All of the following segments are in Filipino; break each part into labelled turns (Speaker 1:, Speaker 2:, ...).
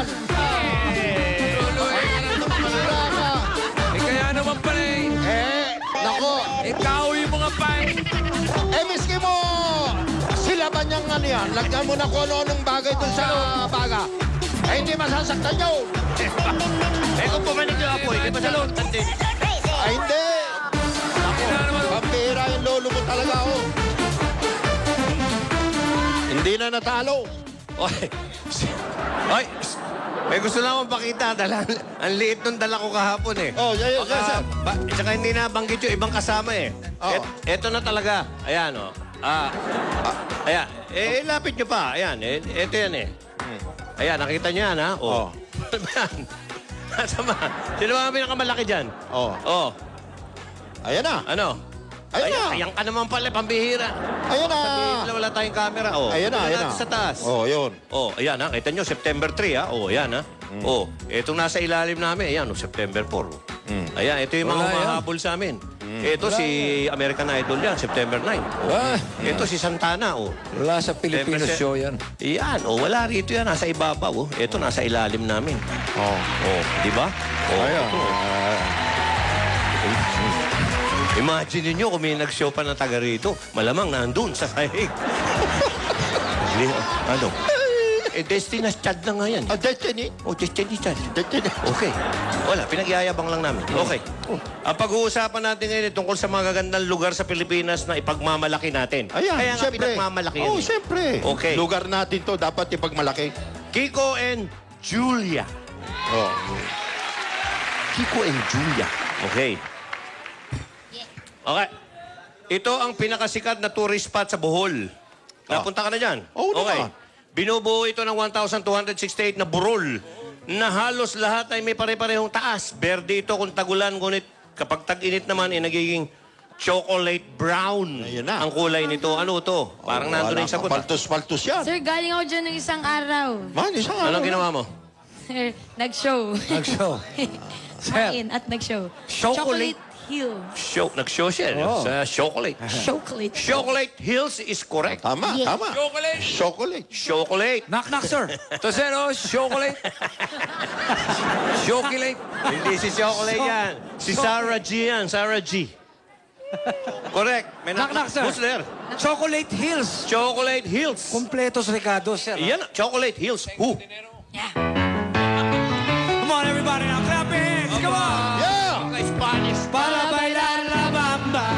Speaker 1: yan.
Speaker 2: Lululoy ka lang ng
Speaker 1: Pira ka.
Speaker 2: kaya naman pala
Speaker 1: Nako.
Speaker 2: Ikawi mo nga pa
Speaker 1: Miski mo. Sila ba niyang ano yan? Lagyan mo na kung ano-anong bagay dun sa baga. Hindi masasaktan yun.
Speaker 3: Kung pumanig yung apoy, di ba sa loob?
Speaker 1: Hindi. Pampira yung lolo mo talaga ako. Hindi na natalo.
Speaker 3: Oy, may gusto lang akong pakita. Ang liit nung dala ko kahapon eh.
Speaker 1: Yan, sir.
Speaker 3: Tsaka hindi nabanggit yung ibang kasama eh. Eto na talaga. Ayan o. Ayan. Lapit nyo pa. Ayan. Eto yan eh. Ayan, nakita nyo yan ha? Ano ba yan? Nasama. Sino ba ang pinakamalaki dyan?
Speaker 1: Ayan na.
Speaker 3: Ano?
Speaker 1: Ayan na.
Speaker 3: Ayan ka naman pala, pambihira.
Speaker 1: Ayan na.
Speaker 3: Sabihin na wala tayong camera.
Speaker 1: Ayan na, ayan na.
Speaker 3: Sa taas.
Speaker 1: Yun.
Speaker 3: Ayan ha. Kita nyo, September 3 ha. Ayan ha. Itong nasa ilalim namin. Ayan, September 4. Ayan, ito yung mga humahabol sa amin. Ito si American Idol yan, September 9. Ito si Santana.
Speaker 2: Wala sa Filipino show yan.
Speaker 3: Yan. Wala rito yan. Nasa ibabaw. Ito, nasa ilalim namin. Di ba?
Speaker 1: Ayan.
Speaker 3: Imagine niyo kung may nag-show pa na taga rito. Malamang nandun sa sahig. Ano? Destiny's Chad na nga yan.
Speaker 1: Destiny?
Speaker 3: Destiny Chad.
Speaker 1: Destiny.
Speaker 3: Okay. Wala, pinagyayabang lang namin. Okay. Ang pag-uusapan natin ngayon tungkol sa mga gagandang lugar sa Pilipinas na ipagmamalaki natin.
Speaker 1: Ayan,
Speaker 3: Kaya nga
Speaker 1: syempre.
Speaker 3: pinagmamalaki yan.
Speaker 1: Siyempre.
Speaker 3: Okay.
Speaker 1: Lugar natin to, dapat ipagmalaki.
Speaker 3: Kiko and Julia. Kiko and Julia. Okay. Okay. Ito ang pinakasikat na tourist spot sa Bohol. Napunta ka na dyan? Okay.
Speaker 1: Naman.
Speaker 3: Binubuo ito ng 1,268 na burol na halos lahat ay may pare-parehong taas. Berde ito kung tagulan, ngunit kapag tag-init naman ay nagiging chocolate brown ang kulay nito. Ano to? Parang nandun na yung sagot.
Speaker 1: Paltos-paltos yan.
Speaker 4: Sir, galing ako dyan ng isang araw.
Speaker 1: Isang araw.
Speaker 3: Anong ginawa mo?
Speaker 4: Sir, nag-show.
Speaker 2: Nag-show.
Speaker 4: Kumain at nag-show.
Speaker 3: Chocolate
Speaker 4: Hill.
Speaker 3: Nag-show siya sa chocolate.
Speaker 4: Chocolate.
Speaker 3: Chocolate Hills is correct.
Speaker 1: Tama,
Speaker 4: Yes.
Speaker 1: tama.
Speaker 2: Chocolate.
Speaker 1: Chocolate.
Speaker 3: Chocolate.
Speaker 2: Knock, sir. To sir, chocolate. Chocolate.
Speaker 3: Hindi si Chocolate yan. Si Sarah G yan. Sarah G. Correct. May
Speaker 2: Knock, sir.
Speaker 3: Who's there?
Speaker 2: Chocolate Hills.
Speaker 3: Chocolate Hills.
Speaker 2: Completos Ricardo, sir.
Speaker 3: Yan, Chocolate Hills. Who?
Speaker 4: Yeah.
Speaker 2: Come on, everybody. Now clap your hands. Come on.
Speaker 1: Yeah!
Speaker 3: Spanish.
Speaker 2: Para bailar la bamba.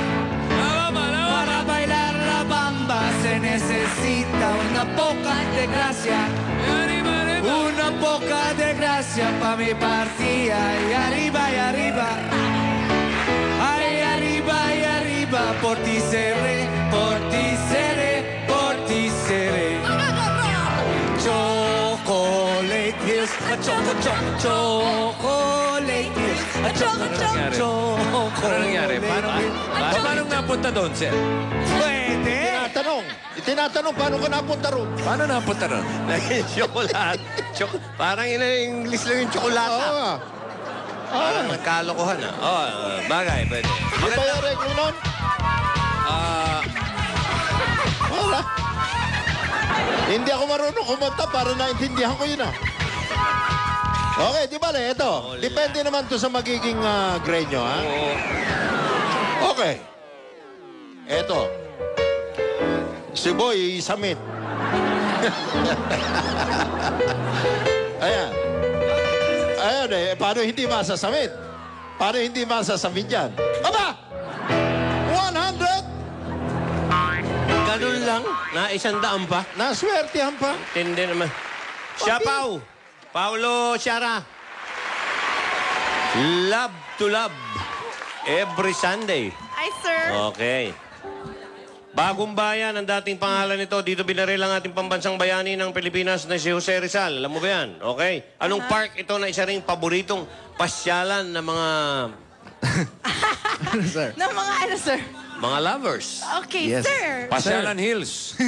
Speaker 2: Para bailar la bamba se necesita una poca de gracia. Una poca de gracia pa' mi partida. Y arriba, y arriba. Ay, arriba, y arriba. Por ti seré, por ti seré, por ti seré. Chocolate Hills. Chocolate Hills. Chocolate.
Speaker 5: Ano nangyari? Paano napunta doon, sir?
Speaker 2: Pwede.
Speaker 1: Tinatanong, paano ka napunta ron?
Speaker 5: Paano napunta doon?
Speaker 3: Naging chocolate. Parang English lang yung tsokolata. Parang nagkalokohan bagay. Pwede.
Speaker 1: Di ba yung reglo nun? Wala. Hindi ako marunong kumanta para naintindihan ko yun Okay, di ba ito. Depende naman to sa magiging grade nyo, ha? Okay. Eto. Si Boy, samit. Ayan. Ayan paano hindi masasamit? Paano hindi masasamit yan? Aba! 100!
Speaker 3: Ganun lang. Na 100 pa.
Speaker 1: Naswertihan pa.
Speaker 3: Tindi naman. Siya, Pau. Paulo Ciara. Love to love. Every Sunday.
Speaker 6: Hi, sir.
Speaker 3: Okay. Bagong bayan ang dating pangalan nito. Dito binaril ang ating pambansang bayani ng Pilipinas na si Jose Rizal. Alam mo ba yan? Okay. Anong park ito na isa ring paboritong pasyalan ng mga...
Speaker 6: Ng mga ano, sir?
Speaker 3: mga lovers?
Speaker 6: Okay, sir.
Speaker 5: Pasyalan Hills.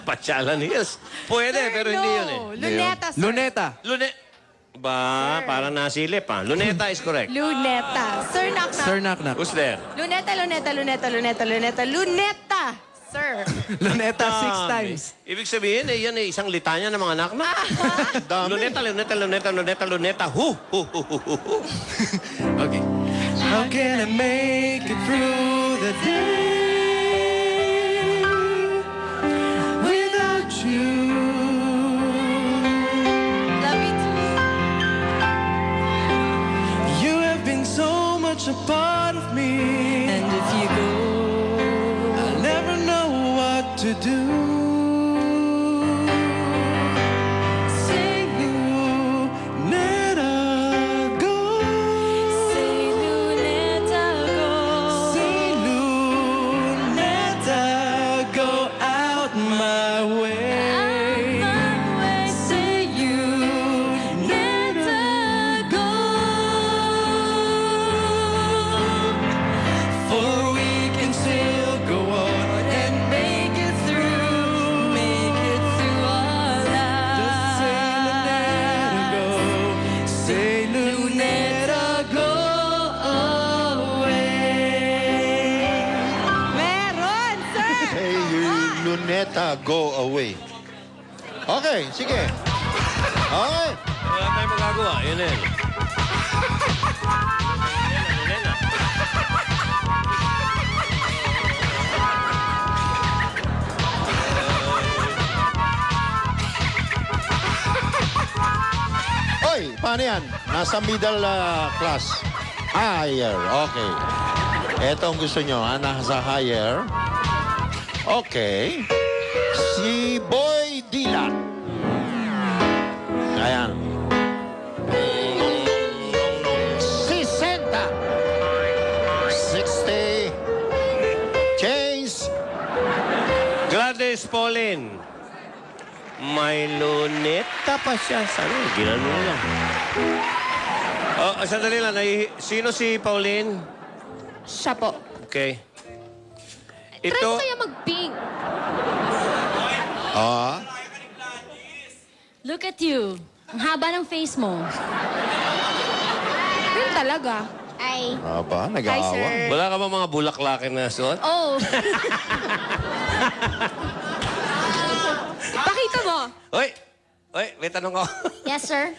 Speaker 3: Pasyalan Hills. Pwede,
Speaker 6: Sir,
Speaker 3: pero hindi yun eh.
Speaker 6: Luneta, sir.
Speaker 2: Luneta.
Speaker 3: Ba, parang nasilip ha. Luneta is correct.
Speaker 6: Luneta. Sir, knock, knock.
Speaker 2: Sir Knock Knock.
Speaker 3: Who's there?
Speaker 6: Luneta, Luneta, Luneta, Luneta, Luneta, Luneta. Sir.
Speaker 2: Luneta 6
Speaker 3: Dami.
Speaker 2: times.
Speaker 3: Ibig sabihin, yan isang litanya ng mga anak na.
Speaker 1: Dami.
Speaker 3: Luneta. Hu.
Speaker 2: Okay. How can I make it through the day without you?
Speaker 6: Love you too.
Speaker 2: You have been so much a part of me.
Speaker 4: And if you go,
Speaker 2: I'll never know what to do. Say Luneta, go.
Speaker 4: say Luneta go.
Speaker 2: Say Luneta, go out my way.
Speaker 4: Say Luneta go.
Speaker 2: For we can still go on and
Speaker 4: Make it through our
Speaker 2: just say Luneta, go. Say Luneta, go away.
Speaker 6: Meron, sir.
Speaker 1: Hey, Luneta, go away. Okay, sige. Okay.
Speaker 3: Wala tayong magagawa. Yun na yan. Luneta.
Speaker 1: Oy, paano yan? Nasa middle class. Higher, okay. Eto ang gusto nyo, ha? Nasa higher. Okay. Si Boy Dylan. Ayan. 60. 60. James.
Speaker 3: Gladys Pauline. May luneta pa siya. Sana, ginano lang. Oh, sandali lang. Sino si Pauline?
Speaker 6: Siya po.
Speaker 3: Okay.
Speaker 6: Try
Speaker 3: Ito,
Speaker 6: kaya mag-pink.
Speaker 1: Ah.
Speaker 4: Look at you. Ang haba ng face mo.
Speaker 6: Yun talaga.
Speaker 4: Ay.
Speaker 1: Aba,
Speaker 6: Hi,
Speaker 1: nag-aawa.
Speaker 6: sir.
Speaker 3: wala ka ba mga bulaklakin na suot?
Speaker 4: Oh.
Speaker 6: Pakita mo.
Speaker 3: Oy, may tanong ko.
Speaker 4: Yes, sir.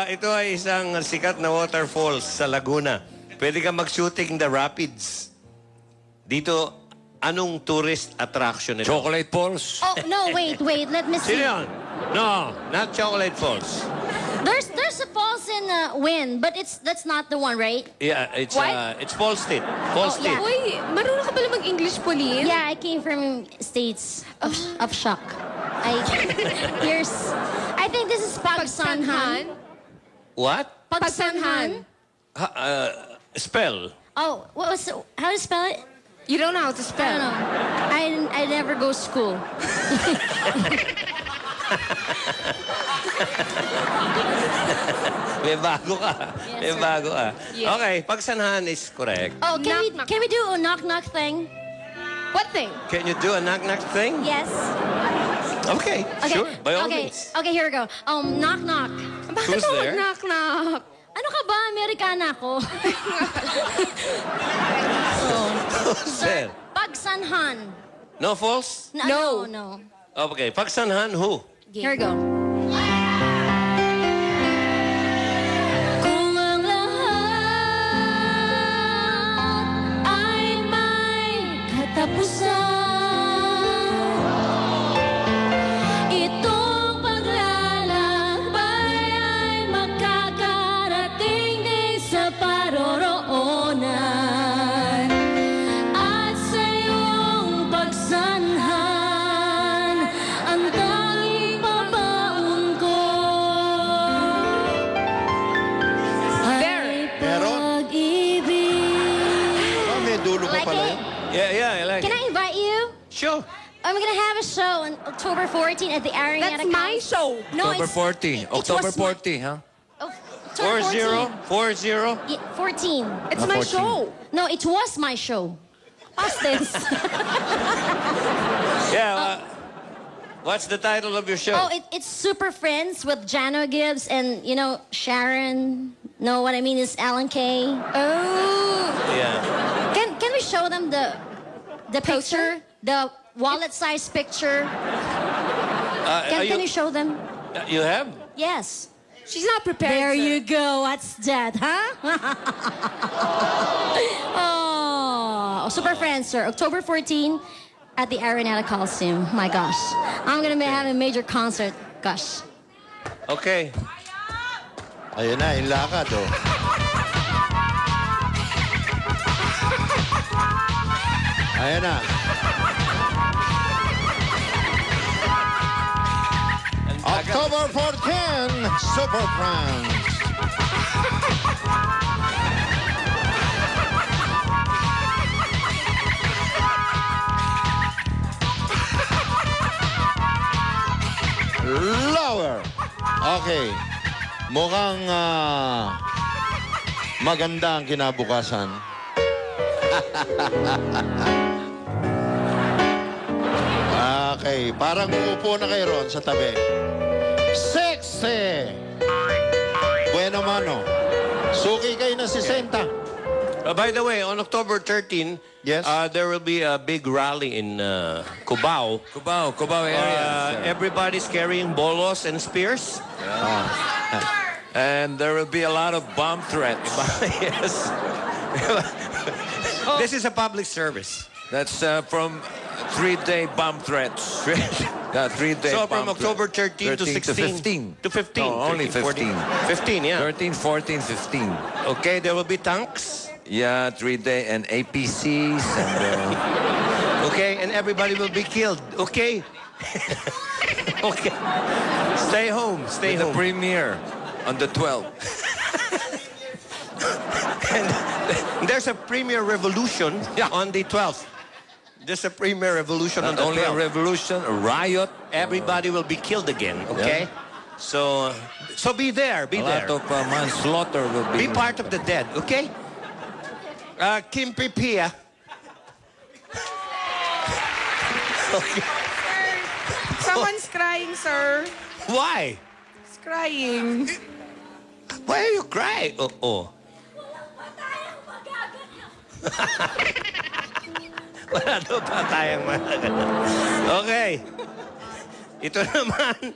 Speaker 3: Ito ay isang sikat na waterfalls sa Laguna. Pwede ka mag-shooting the rapids. Dito, anong tourist attraction ito?
Speaker 5: Chocolate balls.
Speaker 4: Oh, no, wait. Let me see.
Speaker 3: Sino yun? No, not Chocolate Falls.
Speaker 4: There's a falls in Wynn, but that's not the one, right?
Speaker 3: Yeah, it's
Speaker 6: What?
Speaker 3: it's Falls State. Falls
Speaker 4: Oh,
Speaker 3: State.
Speaker 4: yeah.
Speaker 6: Uy, marunong ka pala mag-English, Pauline?
Speaker 4: Yeah, I came from states of shock. I think this is Pagsanhan.
Speaker 3: What?
Speaker 4: Pagsanhan.
Speaker 3: Spell.
Speaker 4: Oh, how to spell it?
Speaker 6: You don't know how to
Speaker 4: I
Speaker 6: spell.
Speaker 4: don't know. I never go to school.
Speaker 3: May bago ka.
Speaker 4: Yes,
Speaker 3: May
Speaker 4: sir.
Speaker 3: bago ka.
Speaker 6: Yes.
Speaker 3: Okay, Pagsanhan is correct.
Speaker 4: Oh,
Speaker 6: Knock, knock.
Speaker 4: can we do a knock knock thing?
Speaker 6: What thing?
Speaker 3: Can you do a knock-knock thing?
Speaker 4: Yes.
Speaker 3: Okay,
Speaker 4: Okay.
Speaker 3: sure. By all
Speaker 4: okay.
Speaker 3: means.
Speaker 4: Okay, here we go. Knock knock.
Speaker 6: Bakit
Speaker 3: Who's
Speaker 6: ako
Speaker 3: there?
Speaker 6: knock-knock?
Speaker 4: Ano ka ba? Amerikana ako.
Speaker 3: Who's there?
Speaker 4: Pagsanhan.
Speaker 3: No false?
Speaker 6: No.
Speaker 4: No.
Speaker 3: Okay, Pagsanhan who?
Speaker 4: Here we go. Kung ang lahat ay may katapusan, itong paglalakbay ay makakarating din sa paroroonan. At sa iyong pagsanhan, ang tanging pabaon ko ay
Speaker 1: Meron?
Speaker 4: pag-ibig.
Speaker 1: Ah, may dulo pa
Speaker 4: Like
Speaker 1: pala
Speaker 4: it?
Speaker 1: yun.
Speaker 3: Yeah, I like
Speaker 4: Can
Speaker 3: it.
Speaker 4: I invite you?
Speaker 3: Sure.
Speaker 4: I'm gonna have a show on October 14 at the Ariana.
Speaker 6: That's my show.
Speaker 4: No,
Speaker 5: October
Speaker 4: it's
Speaker 5: 40.
Speaker 4: it
Speaker 5: October
Speaker 4: was my-
Speaker 5: 40, huh?
Speaker 4: Oh, October
Speaker 3: 40?
Speaker 4: 14. Yeah, 14.
Speaker 6: It's my
Speaker 5: 14.
Speaker 6: show.
Speaker 4: No, it was my show. Past tense.
Speaker 3: Yeah, what's the title of your show?
Speaker 4: Oh, it's Super Friends with Jano Gibbs and, you know, Sharon. No, what I mean is Alan Kay.
Speaker 6: Oh.
Speaker 3: Yeah.
Speaker 4: Can we show them the The picture, the wallet-sized picture. Can you show them?
Speaker 3: You have?
Speaker 4: Yes.
Speaker 6: She's not prepared.
Speaker 4: There
Speaker 6: sir.
Speaker 4: you go. What's that, huh? Oh, Super Friends, sir. October 14 at the Arenada Coliseum. My gosh. I'm gonna have a major concert. Gosh.
Speaker 3: Okay.
Speaker 1: Ayun na, yung lakad, oh. Ayan na. October 14, Super Friends. Lower. Okay. Mukhang maganda ang kinabukasan. Okay, parang uupo na kayo ron sa tabi. Sexy! Bueno mano. Suki kayo na 60.
Speaker 3: By the way, on October 13,
Speaker 1: Yes.
Speaker 3: there will be a big rally in Cubao.
Speaker 5: Cubao area.
Speaker 3: Everybody's carrying bolos and spears.
Speaker 5: And there will be a lot of bomb threats.
Speaker 3: Yes. This is a public service.
Speaker 5: That's from 3-day bomb threats. 3-day
Speaker 3: So
Speaker 5: bomb
Speaker 3: from October
Speaker 5: threats.
Speaker 3: 13 to 16.
Speaker 5: To 15.
Speaker 3: To 15.
Speaker 5: No, only
Speaker 3: 13,
Speaker 5: 15.
Speaker 3: 15, yeah.
Speaker 5: 13, 14, 15.
Speaker 3: Okay, there will be tanks.
Speaker 5: Yeah, 3-day and APCs and
Speaker 3: Okay, and everybody will be killed. Okay? Okay. Stay home. Stay
Speaker 5: the
Speaker 3: home.
Speaker 5: premiere on the 12th.
Speaker 3: And there's a premier revolution on the 12th. There's a premier revolution on
Speaker 5: Not
Speaker 3: the
Speaker 5: only a
Speaker 3: 12th.
Speaker 5: revolution, a riot.
Speaker 3: Everybody will be killed again, okay? So be there, be
Speaker 5: A
Speaker 3: there.
Speaker 5: lot of manslaughter will be.
Speaker 3: Be part of the dead, okay? Kim Pipia. Okay.
Speaker 7: Someone's crying, sir.
Speaker 3: Why?
Speaker 7: He's crying.
Speaker 3: Why are you crying? Oh. Wala daw pa tayong Okay. Ito naman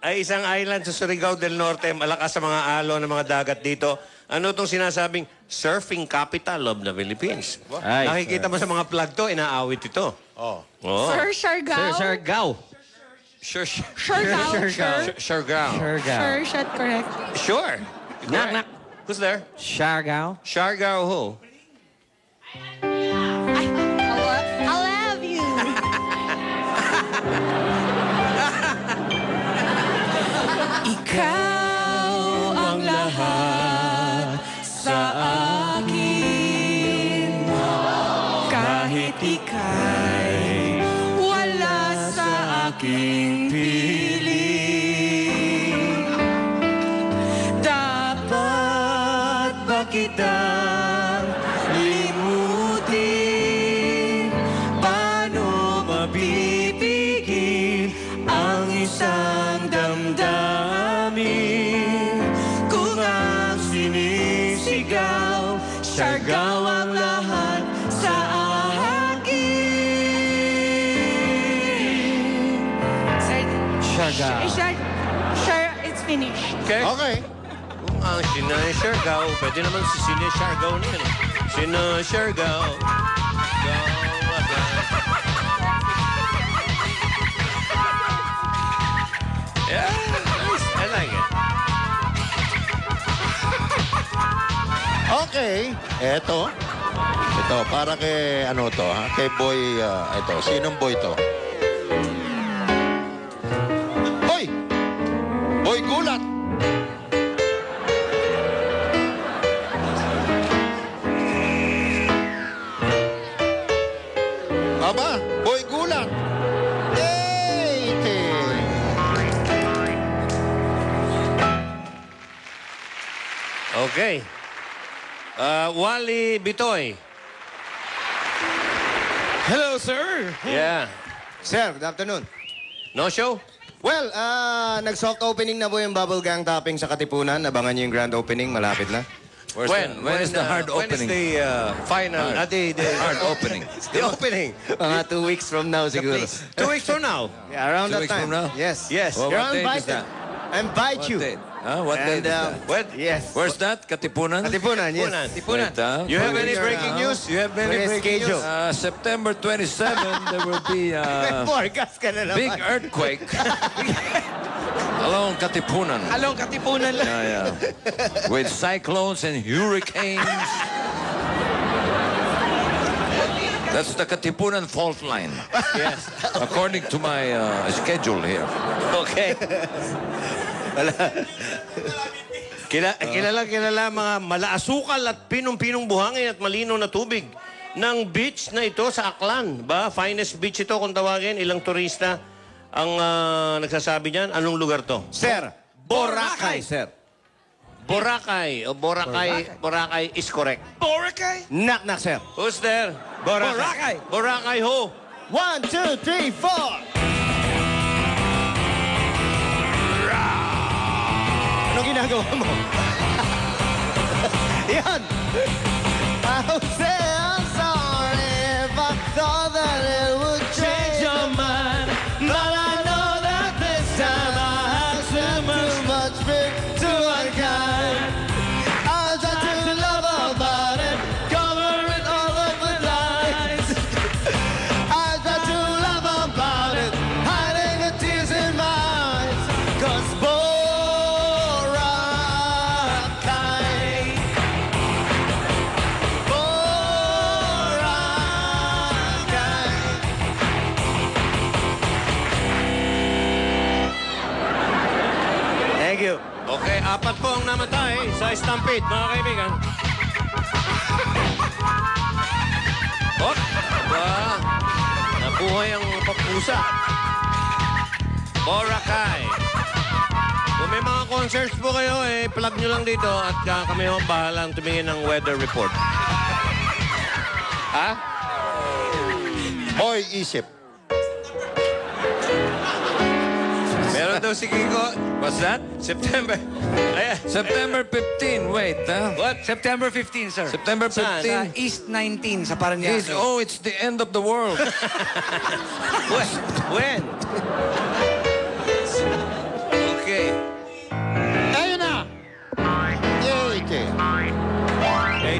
Speaker 3: ay isang island sa Surigao del Norte. Malakas sa mga alon ng mga dagat dito. Ano itong sinasabing surfing capital of the Philippines?
Speaker 5: Ay,
Speaker 3: Nakikita mo sa mga plug to, inaawit ito.
Speaker 1: Oh.
Speaker 3: Oh.
Speaker 7: Sir Siargao?
Speaker 5: Siargao.
Speaker 7: Siargao?
Speaker 3: Siargao.
Speaker 7: Sir, shut correct.
Speaker 3: Sure.
Speaker 5: Knock, knock.
Speaker 3: Who's there?
Speaker 5: Siargao.
Speaker 3: Siargao who?
Speaker 7: I love you. Ikaw ang lahat sa akin. Kahit ika'y wala sa aking piling. Dapat ba kitang limutin? Paano mapipigil ang isang damdamin? Kung ang sinisigaw, siargao ang lahat sa akin.
Speaker 5: Siargao.
Speaker 7: It's finished.
Speaker 3: Okay.
Speaker 1: Okay.
Speaker 3: Kung ang Siargao, pwede naman si Siargao na yan eh. Siargao. Yeah, nice. I like it.
Speaker 1: Okay. Eto. Ito, para kay ano to, ha? Kay Boy, ito. Sinong Boy to? Boy! Boy Gulat! Aba, Boy Gulat! Hey!
Speaker 3: Okay. Wally Bitoy.
Speaker 8: Hello, sir.
Speaker 3: Yeah.
Speaker 8: Sir, good afternoon.
Speaker 3: No show?
Speaker 8: Well, nag-soft opening na po yung Bubble Gang Topping sa Katipunan. Abangan niyo yung grand opening, malapit na.
Speaker 5: When is the hard
Speaker 3: When is
Speaker 5: opening?
Speaker 3: the final?
Speaker 5: Hard.
Speaker 3: The
Speaker 5: Hard opening.
Speaker 3: the opening.
Speaker 8: Mga 2 weeks from now siguro.
Speaker 3: 2 weeks from now.
Speaker 8: Yeah, around
Speaker 5: 2
Speaker 8: that
Speaker 5: weeks
Speaker 8: time.
Speaker 5: from now?
Speaker 8: Yes.
Speaker 3: Yes.
Speaker 5: Well,
Speaker 8: You're
Speaker 5: what date is
Speaker 8: invited.
Speaker 5: that?
Speaker 8: I invite
Speaker 5: What
Speaker 8: you.
Speaker 5: date? What date
Speaker 8: And,
Speaker 5: is that?
Speaker 3: What?
Speaker 8: Yes.
Speaker 5: Where's that? Katipunan?
Speaker 8: Katipunan, yes.
Speaker 3: Tipunan.
Speaker 5: Wait,
Speaker 3: You have
Speaker 8: Put
Speaker 3: any
Speaker 8: your,
Speaker 3: breaking news? You have any
Speaker 8: your
Speaker 3: breaking
Speaker 8: schedule.
Speaker 3: news?
Speaker 5: September 27, there will be a
Speaker 8: Forecast ka na naman.
Speaker 5: big earthquake along Katipunan.
Speaker 2: Along Katipunan lang.
Speaker 5: Yeah. With cyclones and hurricanes. That's the Katipunan fault line.
Speaker 3: Yes.
Speaker 5: According to my schedule here.
Speaker 3: Okay. Kilala mga malaasukal at pinong-pinong buhangin at malinaw na tubig ng beach na ito sa Aklan. Ba? Finest beach ito kung tawagin. Ilang turista ang nagsasabi niyan. Anong lugar to?
Speaker 8: Sir, Boracay, sir.
Speaker 3: Boracay. O Boracay is correct.
Speaker 2: Boracay?
Speaker 8: Knock, sir.
Speaker 3: Who's there?
Speaker 2: Boracay.
Speaker 3: Boracay who?
Speaker 8: 1, 2, 3, 4. Anong ginagawa mo? Yan! I would say I'm sorry if I thought that it would change your mind. But I know that this time I have too much been too unkind. I tried to love about it, covering all of the lines. I tried to love about it, hiding the tears in my eyes. 'Cause Thank you.
Speaker 3: Okay, 4 po ang namatay sa stampede, mga kaibigan. Oh, ba? Nabuhay ang papusa. Boracay. Kung may mga concerts po kayo, plug nyo lang dito at kami ho bahalang tumingin ng weather report. Ha?
Speaker 1: Boy, isip.
Speaker 3: Meron daw si Kiko.
Speaker 5: What's that?
Speaker 3: September. Ayan.
Speaker 5: September 15. Wait,
Speaker 3: What?
Speaker 2: September 15, sir.
Speaker 5: September
Speaker 3: Saan?
Speaker 5: 15.
Speaker 2: East 19 sa Parañaque.
Speaker 5: It's the end of the world.
Speaker 3: When? Okay.
Speaker 1: Ayun na! Yay, Che.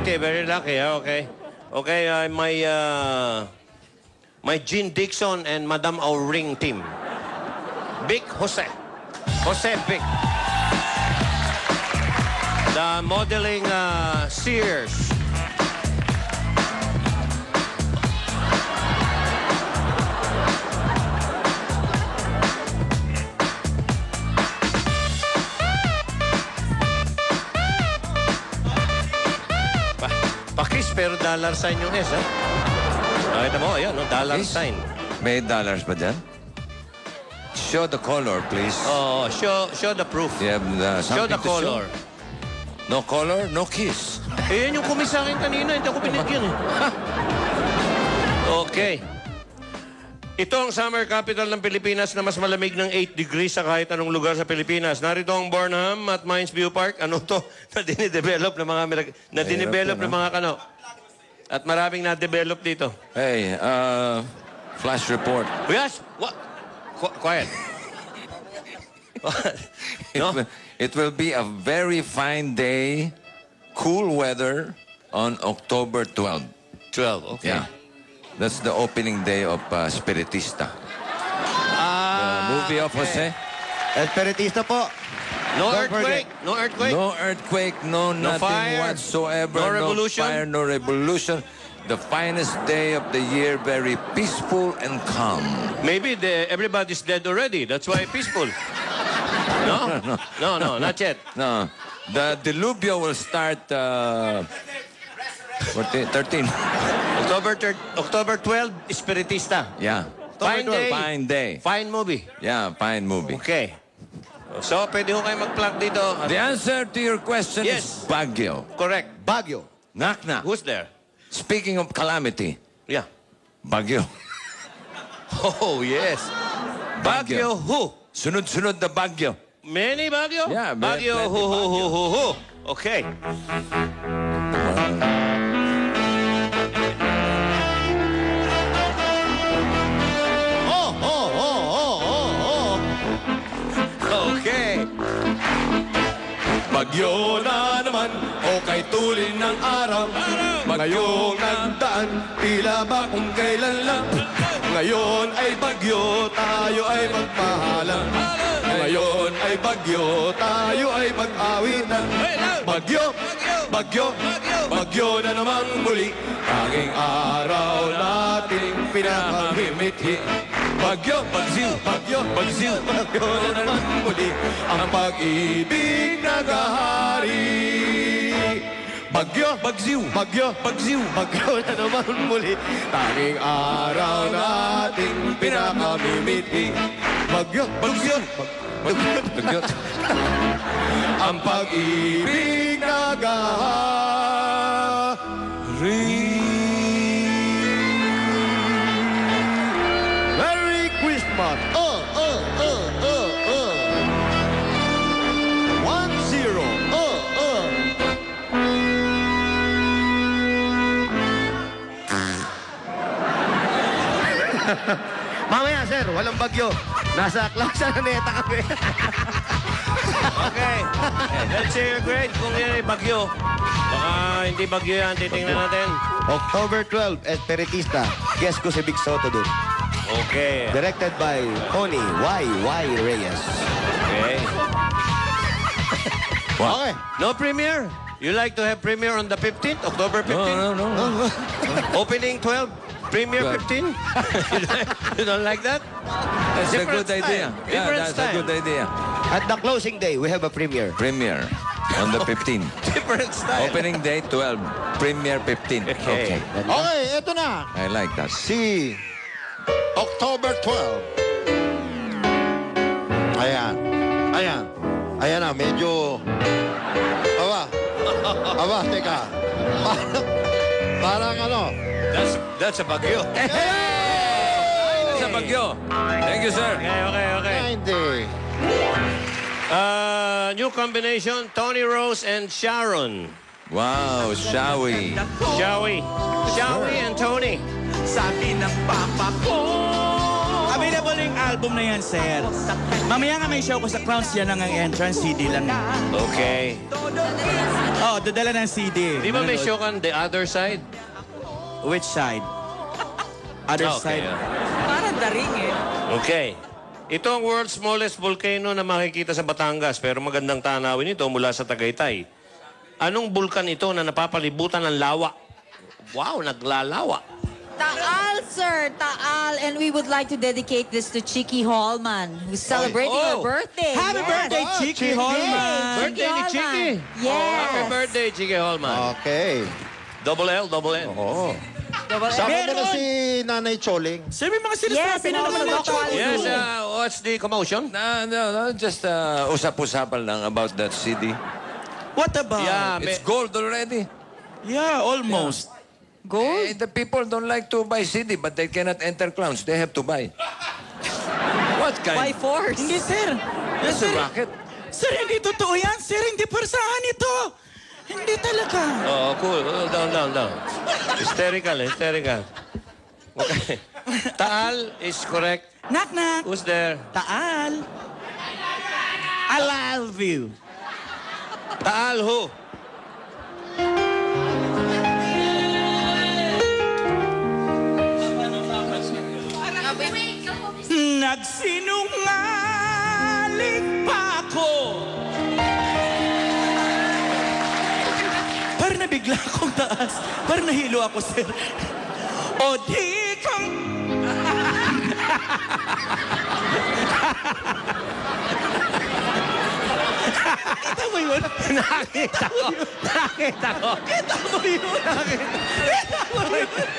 Speaker 3: Hey, very lucky, huh? Okay. Okay, my Gene Dixon and Madame Auring team. Vic Jose. Jose Vic. The modeling Sears. Pakis pero dollar sign yung S, ha? Nakita mo, ayan, no? Dollar
Speaker 5: Pakis?
Speaker 3: sign.
Speaker 5: May dollars ba dyan? Show the color, please.
Speaker 3: Oh, show the proof.
Speaker 5: You have
Speaker 3: Show
Speaker 5: something
Speaker 3: the
Speaker 5: to show?
Speaker 3: color.
Speaker 5: No color, no kiss.
Speaker 3: Eh, yan yung kumis sa akin kanina. Hindi ako binigyan eh. Okay. Ito ang summer capital ng Pilipinas na mas malamig ng 8 degrees sa kahit anong lugar sa Pilipinas. Narito ang Bornham at Mines View Park. Ano to? Na dinidevelop ng mga ng mga kano. At maraming na-develop dito.
Speaker 5: Hey, flash report.
Speaker 3: Yes? What? Quiet. No?
Speaker 5: It will be a very fine day, cool weather on October 12.
Speaker 3: 12, okay.
Speaker 5: Yeah. That's the opening day of Spiritista. The movie of Jose.
Speaker 8: Espiritista po.
Speaker 3: No
Speaker 8: Don't
Speaker 3: earthquake. No earthquake.
Speaker 5: No earthquake, no nothing
Speaker 3: fire,
Speaker 5: whatsoever.
Speaker 3: no revolution.
Speaker 5: No fire, no revolution. The finest day of the year, very peaceful and calm.
Speaker 3: Maybe everybody's dead already. That's why peaceful. No? No, not yet.
Speaker 5: No, the diluvio will start 13.
Speaker 3: October 12, Spiritista.
Speaker 5: Yeah.
Speaker 3: Fine day.
Speaker 5: Fine day.
Speaker 3: Fine movie.
Speaker 5: Yeah, fine movie.
Speaker 3: Okay. So, pwede ho kayo mag-plug dito.
Speaker 5: The answer to your question
Speaker 3: Yes.
Speaker 5: is Baguio.
Speaker 3: Correct.
Speaker 8: Baguio.
Speaker 5: Knock knock.
Speaker 3: Who's there?
Speaker 5: Speaking of calamity,
Speaker 3: Yeah.
Speaker 5: Baguio.
Speaker 3: Oh, yes. Baguio who?
Speaker 5: Sunod-sunod na Baguio.
Speaker 3: Many Baguio?
Speaker 5: Yeah,
Speaker 3: Baguio
Speaker 5: plenty
Speaker 3: who? Okay. Okay.
Speaker 2: Bagyo na naman o kay tulin ng araw. Ngayong nagdaan, tila ba kung kailan lang. Ngayon ay bagyo, tayo ay magpahalan. Ngayon ay bagyo, tayo ay mag-awitan. Bagyo, bagyo, bagyo na namang muli. Tanging araw nating pinakahimiti. Bagyo, bagyo, bagyo, bagyo, bagyo na naman muli. Ang pag-ibig nagahari. Bagyo, bagyo, bagyo, bagyo, bagyo na naman muli. Tanging araw nating pinakamimiti. Bagyo, bagyo, bagyo, bagyo. Ang pag-ibig nagahari. Merry Christmas! 1-0. Mamaya, sir, walang bagyo. Nasa Clarkson Aneta kami.
Speaker 3: Okay. Let's say your grade kung yan ay bagyo. Baka hindi bagyo yan. Titingnan natin.
Speaker 2: October 12, Espiritista. Guess ko si Big Soto dun.
Speaker 3: Okay.
Speaker 2: Directed by Tony Y. Reyes.
Speaker 3: Okay.
Speaker 1: Okay.
Speaker 3: No premiere? You like to have premiere on the 15th? October 15th?
Speaker 5: No.
Speaker 3: Opening 12? Premiere 15? You don't like that?
Speaker 5: That's a
Speaker 3: Different
Speaker 5: good idea.
Speaker 3: style.
Speaker 5: Yeah,
Speaker 3: Different
Speaker 5: that's a
Speaker 3: style.
Speaker 5: good idea.
Speaker 2: At the closing day, we have a premiere.
Speaker 5: Premiere on the 15th.
Speaker 3: Different style.
Speaker 5: Opening day 12. Premiere 15.
Speaker 3: Okay.
Speaker 1: Okay, eto na.
Speaker 5: I like that.
Speaker 1: Si October 12. Ayan. Ayan. Ayan na, medyo... Aba, teka. Parang ano.
Speaker 3: That's a bagyo.
Speaker 5: Sa Bagyo. Thank you, sir.
Speaker 3: Okay.
Speaker 1: Hindi.
Speaker 3: New combination, Tony Rose and Sharon.
Speaker 5: Wow, shall we?
Speaker 3: Shawi and Tony.
Speaker 9: Sabi ng papa ko. Available yung album na yan, sir. Mamaya nga may show ko sa Crowns, yan lang ang entrance, CD lang.
Speaker 3: Okay.
Speaker 9: Oh, dadala ng CD.
Speaker 3: Di ba may show kan the other side?
Speaker 9: Which side? Other
Speaker 3: Okay.
Speaker 9: side.
Speaker 6: Parang daring eh.
Speaker 3: Okay. Ito ang world's smallest volcano na makikita sa Batangas pero magandang tanawin ito mula sa Tagaytay. Anong bulkan ito na napapalibutan ng lawa? Wow, naglalawa.
Speaker 6: Taal, sir. Taal. And we would like to dedicate this to Chiki Hallman, who's celebrating her birthday.
Speaker 9: Happy
Speaker 6: Yes.
Speaker 9: birthday, Chiki Hallman!
Speaker 3: Birthday ni Chiki.
Speaker 6: Yes.
Speaker 3: Happy birthday, Chiki Holman.
Speaker 1: Okay.
Speaker 3: Double L, double N.
Speaker 1: Oo. Sama mo na
Speaker 9: Meron.
Speaker 1: si Nanay Choling.
Speaker 9: Sir, may mga
Speaker 6: Yes,
Speaker 9: sinasabi
Speaker 6: and
Speaker 9: na
Speaker 6: also
Speaker 9: naman ng
Speaker 6: Doc
Speaker 9: Choling.
Speaker 3: Yes, what's the commotion?
Speaker 5: No. Just usap-usapan lang about that CD.
Speaker 9: What about?
Speaker 3: Yeah,
Speaker 5: It's gold already.
Speaker 9: Yeah, almost.
Speaker 5: The people don't like to buy CD, but they cannot enter clowns. They have to buy.
Speaker 3: What
Speaker 6: By
Speaker 3: kind?
Speaker 6: force.
Speaker 9: Hindi, sir.
Speaker 5: That's a
Speaker 9: Sir,
Speaker 5: racket.
Speaker 9: Sir, hindi totoo yan. Sir, hindi persahan ito. Hindi talaga.
Speaker 3: Oh, cool. Oh, down. Hysterical. Okay. Taal is correct.
Speaker 9: Knock, knock.
Speaker 3: Who's there?
Speaker 9: Taal. I love you.
Speaker 3: Taal who?
Speaker 9: Nagsinungaling pa ako. Parang nabigla akong taas. Parang nahilo ako, sir. O di kang... Kita mo yun?
Speaker 3: Nakita ko.
Speaker 9: Kita mo yun?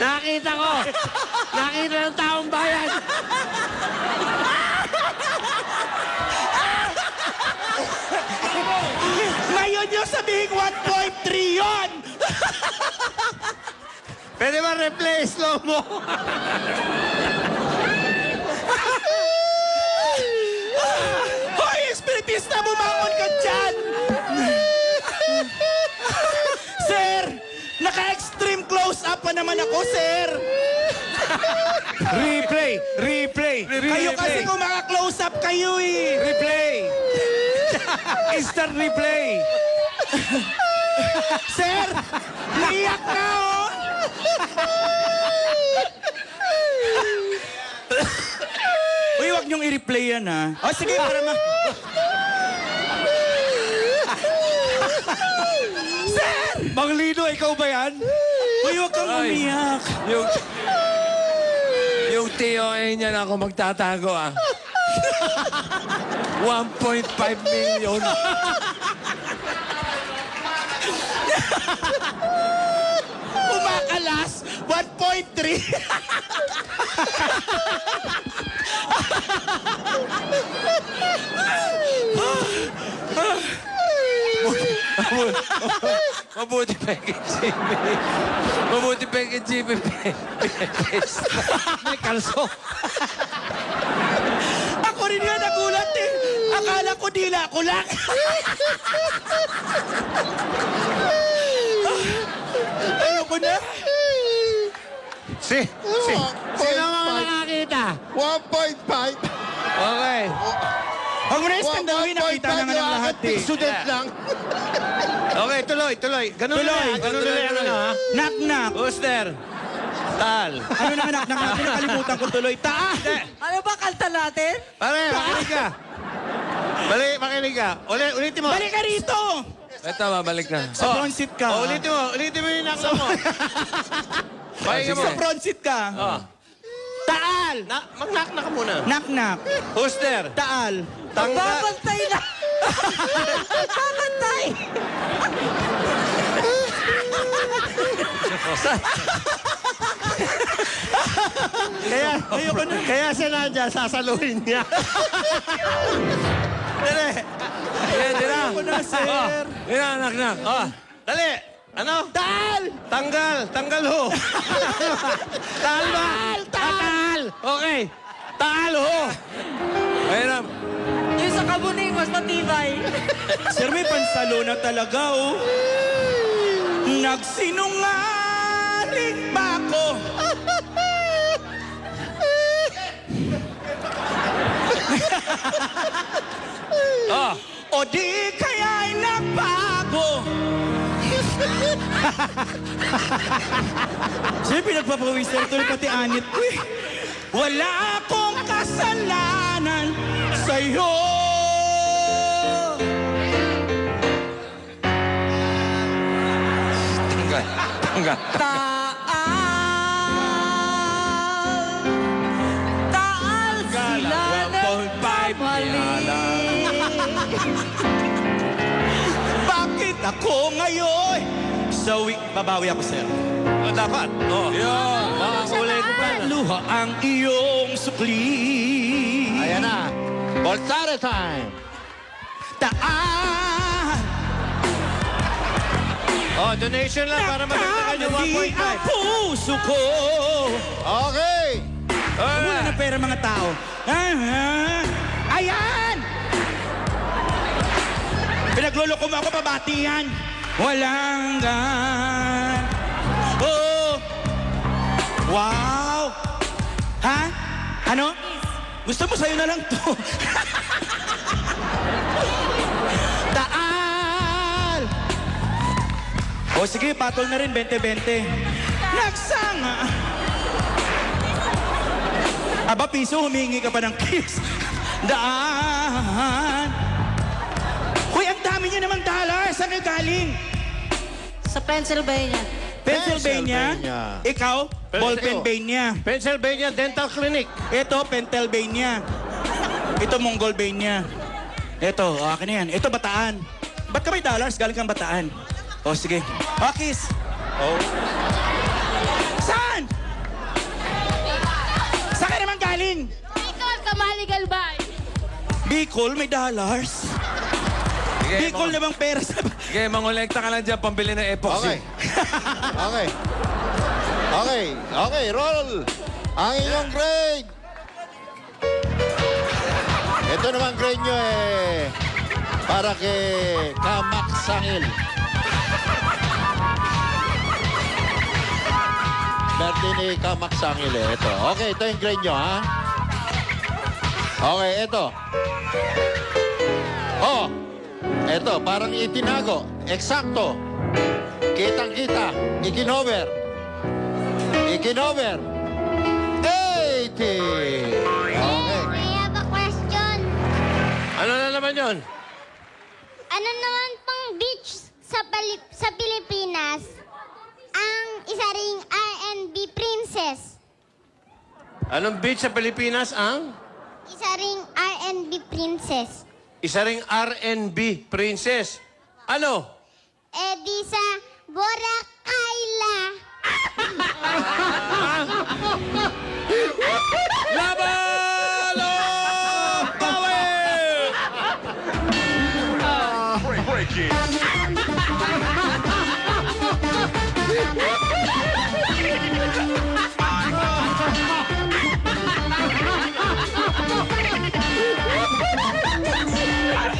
Speaker 3: Nakita ko. Nakita ng taong bayan.
Speaker 9: Ngayon yung sabihin 1.3 yun!
Speaker 3: Pwede ba replay slow mo?
Speaker 9: Hoy, espiritista, bumangon ka dyan! naman ako, sir.
Speaker 2: Replay! Replay!
Speaker 9: Kayo kasi kung maka-close up kayo eh.
Speaker 2: Replay! Instant replay!
Speaker 9: Sir, naiyak na oh. Uy, wag niyong i-replay yan ha. O sige, para ma...
Speaker 2: Mang Lino, ikaw ba yan?
Speaker 9: Uy, wag kang umiyak.
Speaker 5: Yung TOA niya na ako magtatago, ah. 1.5 million.
Speaker 9: Kumakalas, 1.3.
Speaker 5: Mabuti pa kay Jimmy. Mabuti pa kay Jimmy.
Speaker 2: May kalso.
Speaker 9: Ako rin nga nagulat eh. Akala ko dila ko lang. Ayoko na.
Speaker 2: Sino mga nakakita?
Speaker 1: 1.5.
Speaker 2: Okay.
Speaker 9: Huwag mo na iskandawin, nakita na nga ng lahat eh.
Speaker 1: Student lang.
Speaker 3: Okay, tuloy. Ganun
Speaker 9: Tuloy.
Speaker 3: na.
Speaker 9: Knock-knock.
Speaker 3: Booster. Tal.
Speaker 9: Ano na nga knock-knock natin? Nakalimutan ko tuloy. Taas!
Speaker 6: Ano ba kanta natin?
Speaker 3: Pare, makinig ka. Makinig ka. Ulitin mo.
Speaker 9: Balik ka rito!
Speaker 5: Ito, babalik na.
Speaker 9: Sa front seat ka.
Speaker 3: Ulitin mo yung nakla mo. Pahinga mo.
Speaker 9: Sa front seat ka. Taal!
Speaker 3: Mag-knock na ka muna.
Speaker 9: Knock-knock.
Speaker 3: Booster.
Speaker 9: Taal.
Speaker 6: Babantay na. Babantay.
Speaker 3: Kaya si Nadia, sasaluhin niya. Dali.
Speaker 5: Dira.
Speaker 9: Ako na, sir.
Speaker 5: Dira, knock-knock.
Speaker 3: Dali. Ano?
Speaker 9: Taal!
Speaker 3: Tanggal ho. Taal ba? Taal. Okay. Taal ho.
Speaker 5: Mahirap.
Speaker 6: Yung sa kabuning, mas matibay.
Speaker 9: Sir, may pansalo na talaga, oh. Nagsinungaling ba ako? O di kaya'y nagbago? Sir, pinagpapawisan tuloy pati anit ko eh. Wala akong kasalanan sa'yo.
Speaker 5: Tanggal.
Speaker 6: Taal sila nagkamali.
Speaker 9: Bakit ako ngayon? Sa babawi ako, sir.
Speaker 3: Dapat. Yun. Makakulay ko pa.
Speaker 9: Luha ang iyong sukli.
Speaker 1: Ayan na. Voltare time.
Speaker 9: Taan.
Speaker 3: Donation lang para magdagdagan yung
Speaker 9: Nakamali ang
Speaker 3: 1.5.
Speaker 9: puso ko.
Speaker 1: Okay.
Speaker 9: Wala ng pera mga tao. Ayan! Pinagluloko mo ako, pabatihan. Walang gan. Oh! Wow! Ha? Ano? Gusto mo sa'yo na lang to. Taal! O sige, patol na rin, 20-20. Nagsanga! Aba, piso, humingi ka pa ng kiss. Daan! Hoy, ang dami niyo namang dollar. Saan kayo galing?
Speaker 6: Sa Pennsylvania.
Speaker 9: Pennsylvania?
Speaker 1: Pennsylvania.
Speaker 9: Ikaw? Ballpennsylvania.
Speaker 3: Pennsylvania Dental Clinic.
Speaker 9: Ito, Pennsylvania. Ito, Mongolvania. Ito, akin na yan. Ito, Bataan. Ba't ka may dollars? Galing kang Bataan. O, sige. Kiss.
Speaker 3: Oh.
Speaker 9: Saan? Saan ka naman galing?
Speaker 4: Bicol, Kamali, Galbay.
Speaker 9: Bicol, may dollars. Bicol na bang pera sa...
Speaker 5: Sige, mangolekta ka lang dyan, pambili ng epoxy.
Speaker 1: Okay. Okay. Okay. Okay, roll. Ang inyong grade. Ito naman grade nyo para kay Kamak Sangil. birthday ni Kamax Sangil eh. Ito. Okay, ito yung grade nyo, ha? Okay, ito. Oh, ito, parang itinago. Eksakto. Kitang-kita. Ikinover. Ikinover. 80. Okay.
Speaker 10: I have a question.
Speaker 3: Ano na naman yun?
Speaker 10: Ano naman pang beach sa Pilipinas ang isa ring R&B princess?
Speaker 3: Anong beach sa Pilipinas ang?
Speaker 10: Isa ring R&B princess.
Speaker 3: Isa ring R&B princess. Ano?
Speaker 10: Di sa Boracayla.
Speaker 3: Laban! Oh! Bawi!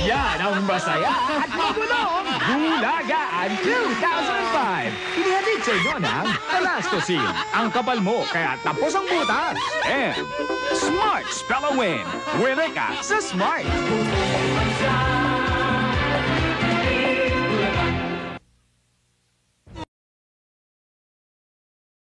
Speaker 11: Yan ang masaya at mabulong Bulagaan 2005. Inihatid sa inyo ng Elastosin. Ang kapal mo, kaya tapos ang butas. And Smart Spell a Win. Winner ka sa Smart.